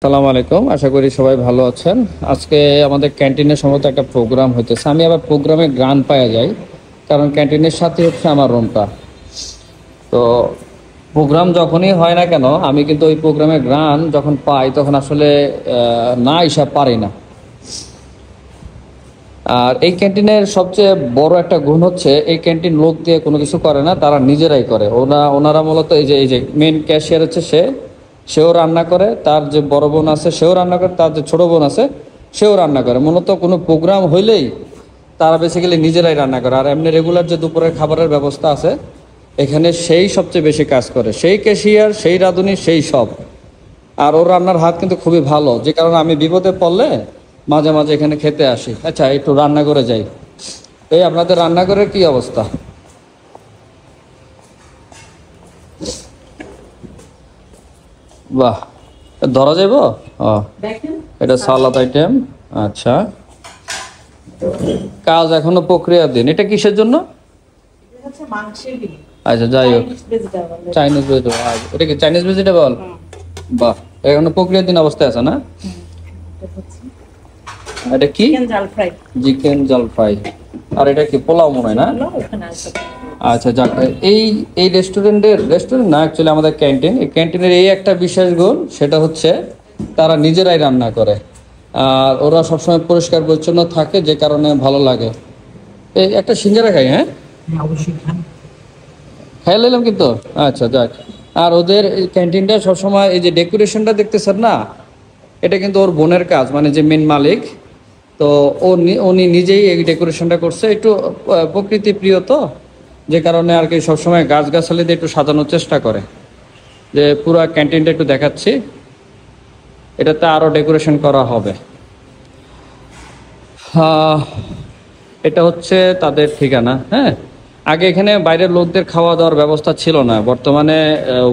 আসসালামু আলাইকুম, আশা করি সবাই ভালো আছেন। আজকে আমাদের ক্যান্টিনে সম্ভবত একটা প্রোগ্রাম হইতেছে। আমি আবার প্রোগ্রামে গান পাওয়া যাই, কারণ ক্যান্টিনের সাথে হচ্ছে আমার রুমটা। তো প্রোগ্রাম যখনই হয় না কেন, আমি কিন্তু ওই প্রোগ্রামে গান যখন পাই তখন আসলে না হিসাব পারি না। আর এই ক্যান্টিনের সবচেয়ে বড় একটা গুণ হচ্ছে, এই ক্যান্টিন লোক দিয়ে কোনো কিছু করে না, তারা নিজেরাই করে। ওনারা মূলত এই যে মেন ক্যাশিয়ার হচ্ছে সেও রান্না করে, তার যে বড় বোন আছে সেও রান্না করে, তার যে ছোট বোন আছে সেও রান্না করে। মূলত কোনো প্রোগ্রাম হইলেই তারা বেসিক্যালি নিজেরাই রান্না করে। আর এমনি রেগুলার যে দুপুরের খাবারের ব্যবস্থা আছে, এখানে সেই সবচেয়ে বেশি কাজ করে, সেই ক্যাশিয়ার, সেই রাঁধুনি, সেই সব। আর ওর রান্নার হাত কিন্তু খুবই ভালো, যে কারণে আমি বিপদে পড়লে মাঝে মাঝে এখানে খেতে আসি। আচ্ছা, একটু রান্না করে যাই। এই আপনাদের রান্নাঘরের কি অবস্থা? বাহ, ধরা যাইব। ও, এটা সালাদ আইটেম। আচ্ছা, কাজ এখনো প্রক্রিয়াধীন। এটা কিসের জন্য? আচ্ছা, যাই হোক, চাইনিজ ভেজিটেবল। এটা কি চাইনিজ ভেজিটেবল? বাহ, এখনো প্রক্রিয়াধীন অবস্থায় আছে না? এটা কি? চিকেন জাল ফ্রাই। আর এটা কি পোলাও মনে হয় না? আচ্ছা, যাক। এই এই রেস্টুরেন্ট না, অ্যাকচুয়ালি আমাদের ক্যান্টিন। এই ক্যান্টিনের এই একটা বিশেষ গুণ, সেটা হচ্ছে তারা নিজেরাই রান্না করে। আর ওরা সবসময় পরিষ্কার পরিচ্ছন্ন থাকে, যে কারণে ভালো লাগে। এই একটা সিঙ্গারা খাই, হ্যাঁ খাই নিলাম কিন্তু। আচ্ছা, যাক। আর ওদের এই ক্যান্টিনটা সবসময়, এই যে ডেকোরেশনটা দেখতেছেন না, এটা কিন্তু ওর বোনের কাজ, মানে যে মেন মালিক। তো উনি নিজেই এই ডেকোরেশনটা করছে। একটু প্রকৃতি প্রিয়, তো যে কারণে আর কি সবসময় গাছগাছালি দিয়ে একটু সাজানোর চেষ্টা করে। যে পুরো ক্যান্টিনটা একটু দেখাচ্ছি, এটাতে আরও ডেকোরেশন করা হবে। এটা হচ্ছে তাদের ঠিকানা। হ্যাঁ, আগে এখানে বাইরের লোকদের খাওয়া দাওয়ার ব্যবস্থা ছিল না। বর্তমানে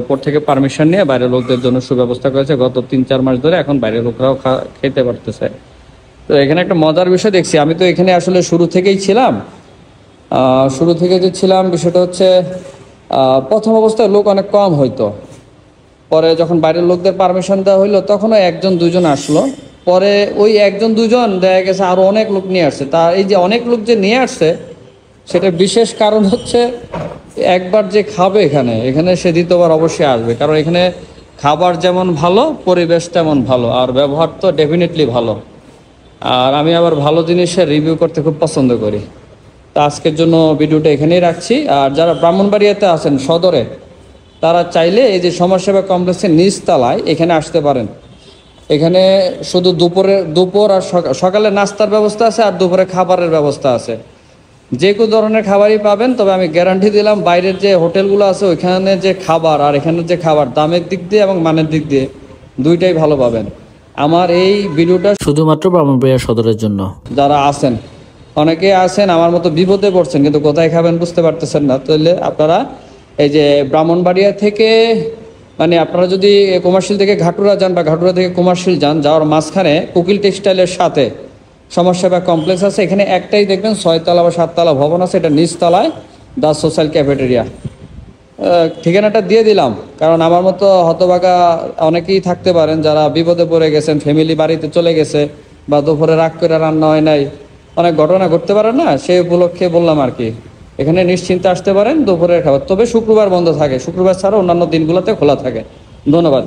উপর থেকে পারমিশন নিয়ে বাইরের লোকদের জন্য সুব্যবস্থা করেছে গত 3-4 মাস ধরে। এখন বাইরের লোকরাও খেতে পারতেছে। তো এখানে একটা মজার বিষয় দেখছি। আমি তো এখানে আসলে শুরু থেকেই ছিলাম। শুরু থেকে যে ছিলাম, বিষয়টা হচ্ছে প্রথম অবস্থায় লোক অনেক কম হইতো। পরে যখন বাইরের লোকদের পারমিশন দেওয়া হইলো, তখনও 1-2 জন আসলো। পরে ওই 1-2 জন দেখা গেছে আরো অনেক লোক নিয়ে আসছে। তা এই যে অনেক লোক যে নিয়ে আসছে, সেটার বিশেষ কারণ হচ্ছে, একবার যে খাবে এখানে এখানে সে দ্বিতীয়বার অবশ্যই আসবে। কারণ এখানে খাবার যেমন ভালো, পরিবেশ তেমন ভালো, আর ব্যবহার তো ডেফিনেটলি ভালো। আর আমি আবার ভালো জিনিসের রিভিউ করতে খুব পছন্দ করি। তা আজকের জন্য ভিডিওটা এখানেই রাখছি। আর যারা ব্রাহ্মণবাড়িয়াতে আছেন সদরে, তারা চাইলে এই যে সমাজসেবা কমপ্লেক্সের নিচতলায় এখানে আসতে পারেন। এখানে শুধু দুপুর আর সকালে নাস্তার ব্যবস্থা আছে, আর দুপুরে খাবারের ব্যবস্থা আছে। যে কোনো ধরনের খাবারই পাবেন। তবে আমি গ্যারান্টি দিলাম, বাইরের যে হোটেলগুলো আছে ওইখানে যে খাবার আর এখানের যে খাবার, দামের দিক দিয়ে এবং মানের দিক দিয়ে দুইটাই ভালো পাবেন। আমার এই ভিডিওটা শুধুমাত্র ব্রাহ্মণবাড়িয়া সদরের জন্য। যারা আছেন, অনেকেই আছেন আমার মতো বিপদে পড়ছেন, কিন্তু কোথায় খাবেন বুঝতে পারতেছেন না। তাহলে আপনারা এই যে ব্রাহ্মণবাড়িয়া থেকে, মানে আপনারা যদি কমার্শিয়াল থেকে ঘাটুরা যান বা ঘাটুরা থেকে কমার্শিয়াল যান, যাওয়ার মাঝখানে কোকিল টেক্সটাইলের সাথে সমাজসেবা কমপ্লেক্স আছে। এখানে একটাই দেখবেন 6 তলা বা 7 তলা ভবন আছে। এটা নিচতলায় দ্য সোশ্যাল ক্যাফেটেরিয়া। ঠিকানাটা দিয়ে দিলাম, কারণ আমার মতো হতভাগা অনেকেই থাকতে পারেন যারা বিপদে পড়ে গেছেন, ফ্যামিলি বাড়িতে চলে গেছে, বা দুপুরে রাগ করে রান্না হয় নাই, অনেক ঘটনা ঘটতে পারে না, সেই উপলক্ষে বললাম আর কি। এখানে নিশ্চিন্তে আসতে পারেন দুপুরের খাবার। তবে শুক্রবার বন্ধ থাকে, শুক্রবার ছাড়া অন্যান্য দিনগুলোতে খোলা থাকে। ধন্যবাদ।